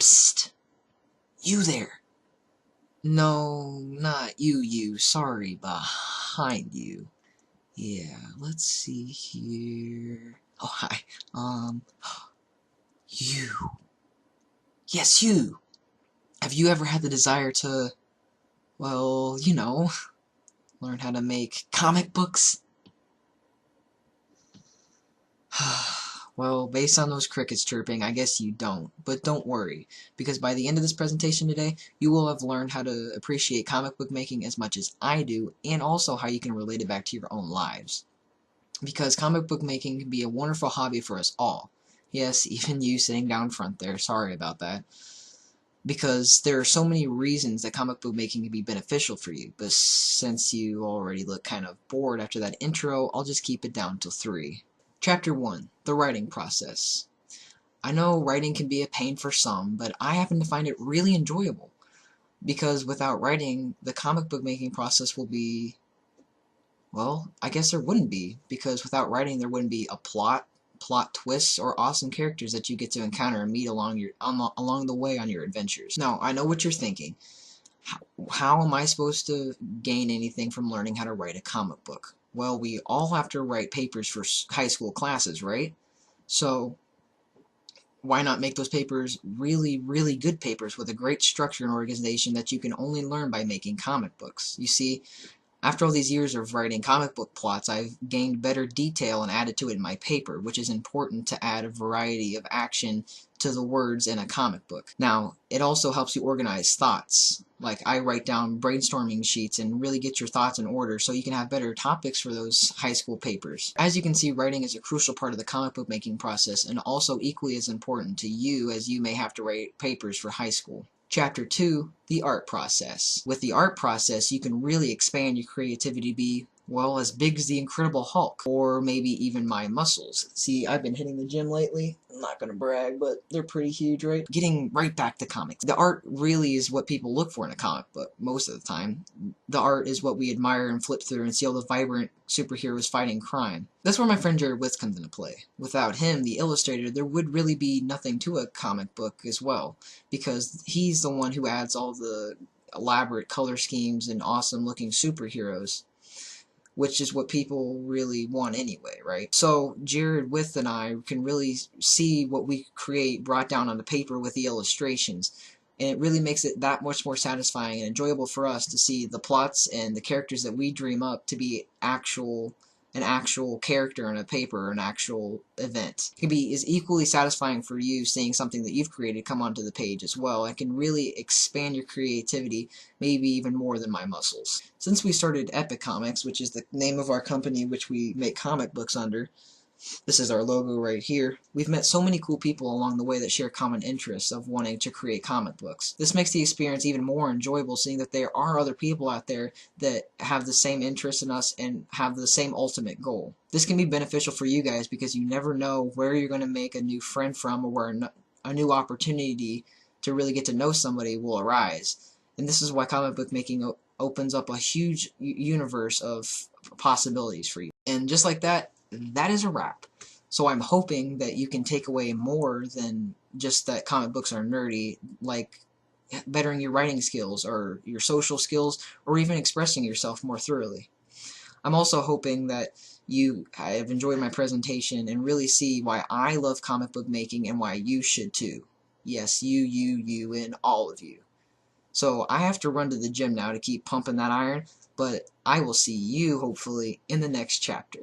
Psst! You there! No, not you. Sorry, behind you. Yeah, let's see here. Oh, hi. You. Yes, you! Have you ever had the desire to, well, learn how to make comic books? Well, based on those crickets chirping, I guess you don't. But don't worry, because by the end of this presentation today, you will have learned how to appreciate comic book making as much as I do, and also how you can relate it back to your own lives. Because comic book making can be a wonderful hobby for us all. Yes, even you sitting down front there, sorry about that. Because there are so many reasons that comic book making can be beneficial for you, but since you already look kind of bored after that intro, I'll just keep it down to 3. Chapter 1. The Writing Process. I know writing can be a pain for some, but I happen to find it really enjoyable. Because without writing, the comic book making process will be... well, I guess there wouldn't be, because without writing there wouldn't be a plot twists, or awesome characters that you get to encounter and meet along the way on your adventures. Now, I know what you're thinking. How am I supposed to gain anything from learning how to write a comic book? Well, we all have to write papers for high school classes, right? So, why not make those papers really, really good papers with a great structure and organization that you can only learn by making comic books? You see, after all these years of writing comic book plots, I've gained better detail and added to it in my paper, which is important to add a variety of action to the words in a comic book. Now, it also helps you organize thoughts. Like, I write down brainstorming sheets and really get your thoughts in order so you can have better topics for those high school papers. As you can see, writing is a crucial part of the comic book making process, and also equally as important to you as you may have to write papers for high school. Chapter 2, the art process. With the art process, you can really expand your creativity to be, well, as big as the Incredible Hulk, or maybe even my muscles. See, I've been hitting the gym lately. I'm not gonna brag, but they're pretty huge, right? Getting right back to comics. The art really is what people look for in a comic book, most of the time. The art is what we admire and flip through and see all the vibrant superheroes fighting crime. That's where my friend Jared Witz comes into play. Without him, the illustrator, there would really be nothing to a comic book as well, because he's the one who adds all the elaborate color schemes and awesome looking superheroes, which is what people really want anyway, right? So Jared With and I can really see what we create brought down on the paper with the illustrations, and it really makes it that much more satisfying and enjoyable for us to see the plots and the characters that we dream up to be an actual character in a paper or an actual event. It can be as equally satisfying for you seeing something that you've created come onto the page as well. It can really expand your creativity, maybe even more than my muscles. Since we started Epic Comics, which is the name of our company which we make comic books under, this is our logo right here, we've met so many cool people along the way that share common interests of wanting to create comic books. This makes the experience even more enjoyable, seeing that there are other people out there that have the same interest in us and have the same ultimate goal. This can be beneficial for you guys because you never know where you're going to make a new friend from, or where a new opportunity to really get to know somebody will arise. And this is why comic book making opens up a huge universe of possibilities for you. And just like that, that is a wrap. So I'm hoping that you can take away more than just that comic books are nerdy, like bettering your writing skills or your social skills, or even expressing yourself more thoroughly. I'm also hoping that you have enjoyed my presentation and really see why I love comic book making and why you should too. Yes, you, and all of you. So I have to run to the gym now to keep pumping that iron, but I will see you hopefully in the next chapter.